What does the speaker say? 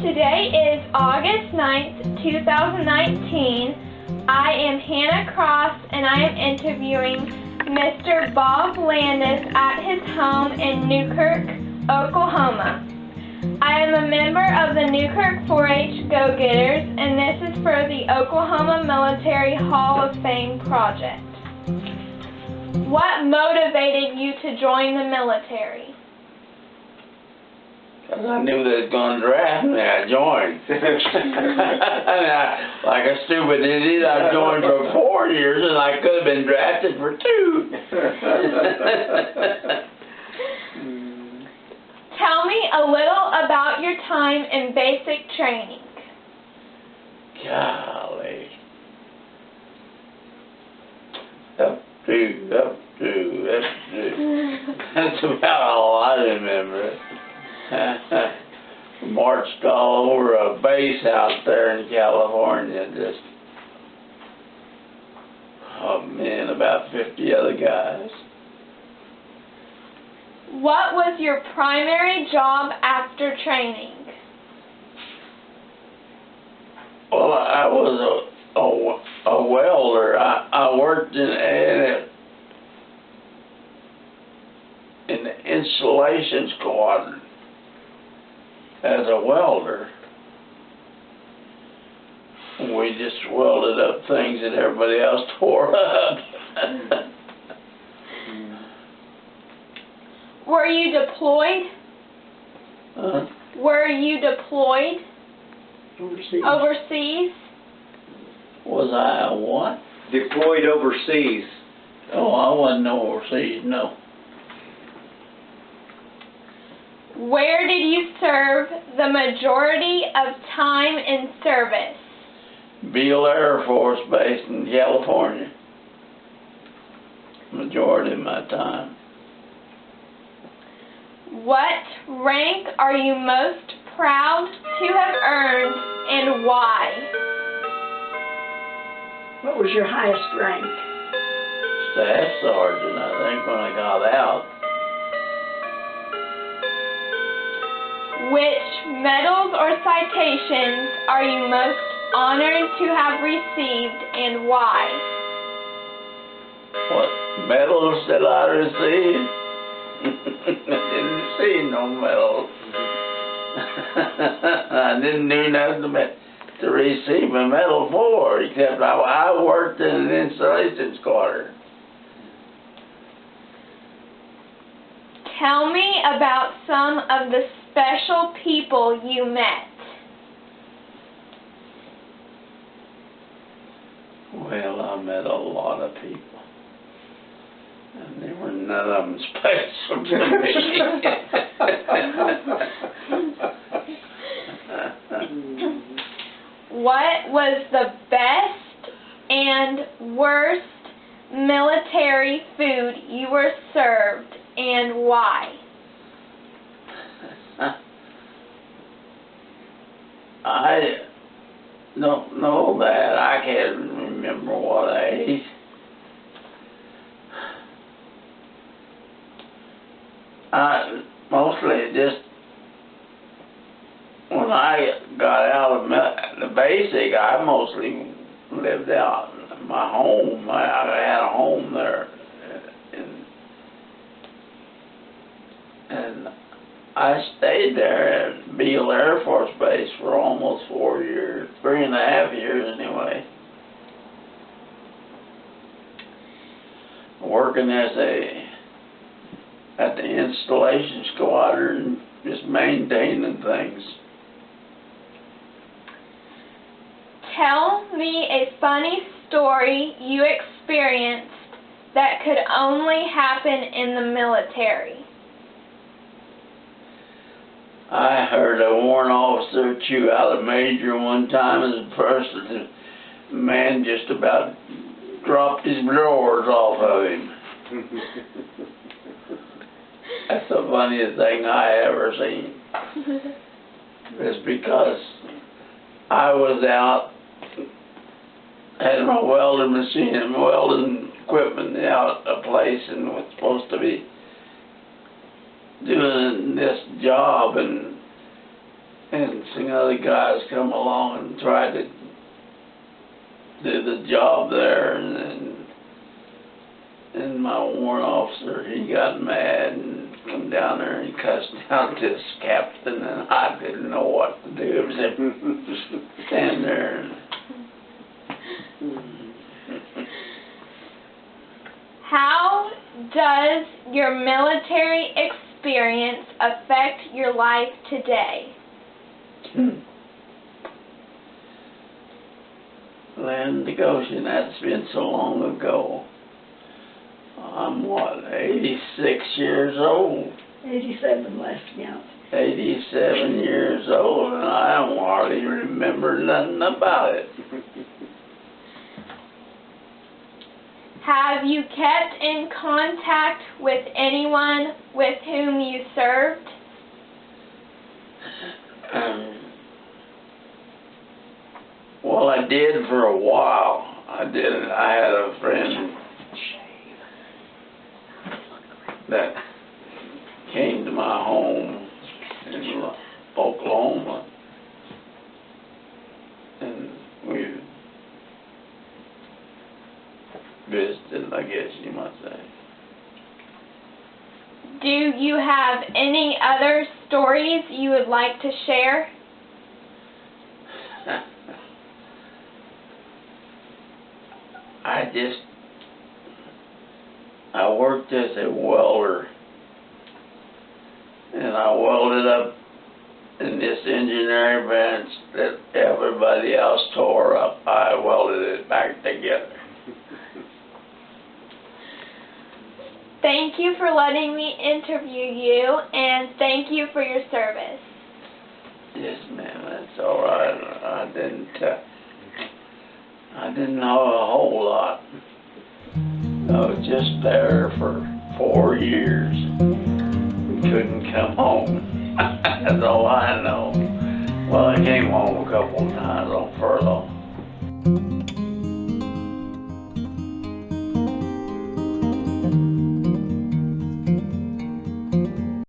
Today is August 9th, 2019. I am Hannah Cross and I am interviewing Mr. Bob Landis at his home in Newkirk, Oklahoma. I am a member of the Newkirk 4-H Go-Getters, and this is for the Oklahoma Military Hall of Fame project. What motivated you to join the military? Because I knew they was going to draft me, I joined. Like a stupid idiot, I joined for 4 years and I could have been drafted for 2. Tell me a little about your time in basic training. Golly. Up, 2. That's about all I remember. Marched all over a base out there in California, just, oh man, about 50 other guys. What was your primary job after training? Well, I was a welder. I worked in the installation squad as a welder. We just welded up things that everybody else tore up. Were you deployed? Were you deployed? Overseas? Was I a what? Deployed overseas. Oh, I wasn't overseas, no. Where did you serve the majority of time in service? Beale Air Force Base in California. Majority of my time. What rank are you most proud to have earned and why? What was your highest rank? Staff sergeant, I think, when I got out. Which medals or citations are you most honored to have received and why? What medals did I receive? I didn't receive no medals. I didn't do nothing to receive a medal for, except I worked in an installation squadron. Tell me about some of the special people you met. Well, I met a lot of people. And they were none of them special to me. What was the best and worst military food you were served and why? I don't know that. I can't remember what I ate. Mostly just when I got out of the basic, I mostly lived out in my home. I had a home there, and I stayed there at Beale Air Force Base for almost 4 years, 3.5 years anyway, working as at the installation squadron, just maintaining things. Tell me a funny story you experienced that could only happen in the military. I heard a warrant officer chew out a major one time, and the person, the man just about dropped his drawers off of him. That's the funniest thing I ever seen. It's because I was out, had my welding machine and welding equipment out a place, and was supposed to be doing this job, and and some other guys come along and tried to do the job there, and my warrant officer, he got mad and come down there and he cussed out this captain, and I didn't know what to do except stand there and How does your military experience affect your life today? Land of Goshen, that's been so long ago. I'm 86 years old. 87 last count. 87 years old, and I don't hardly remember nothing about it. Have you kept in contact with anyone with whom you served? Well, I did for a while. I had a friend that came to my home in Oklahoma, and we visited, I guess you might say. Do you have any other stories you would like to share? I worked as a welder, and I welded up in this engineering bench that everybody else tore up. I welded it back together. Thank you for letting me interview you, and thank you for your service. Yes, ma'am, that's all right. I didn't know a whole lot. I was just there for 4 years. Couldn't come home. That's all I know. Well, I came home a couple of times on furlough.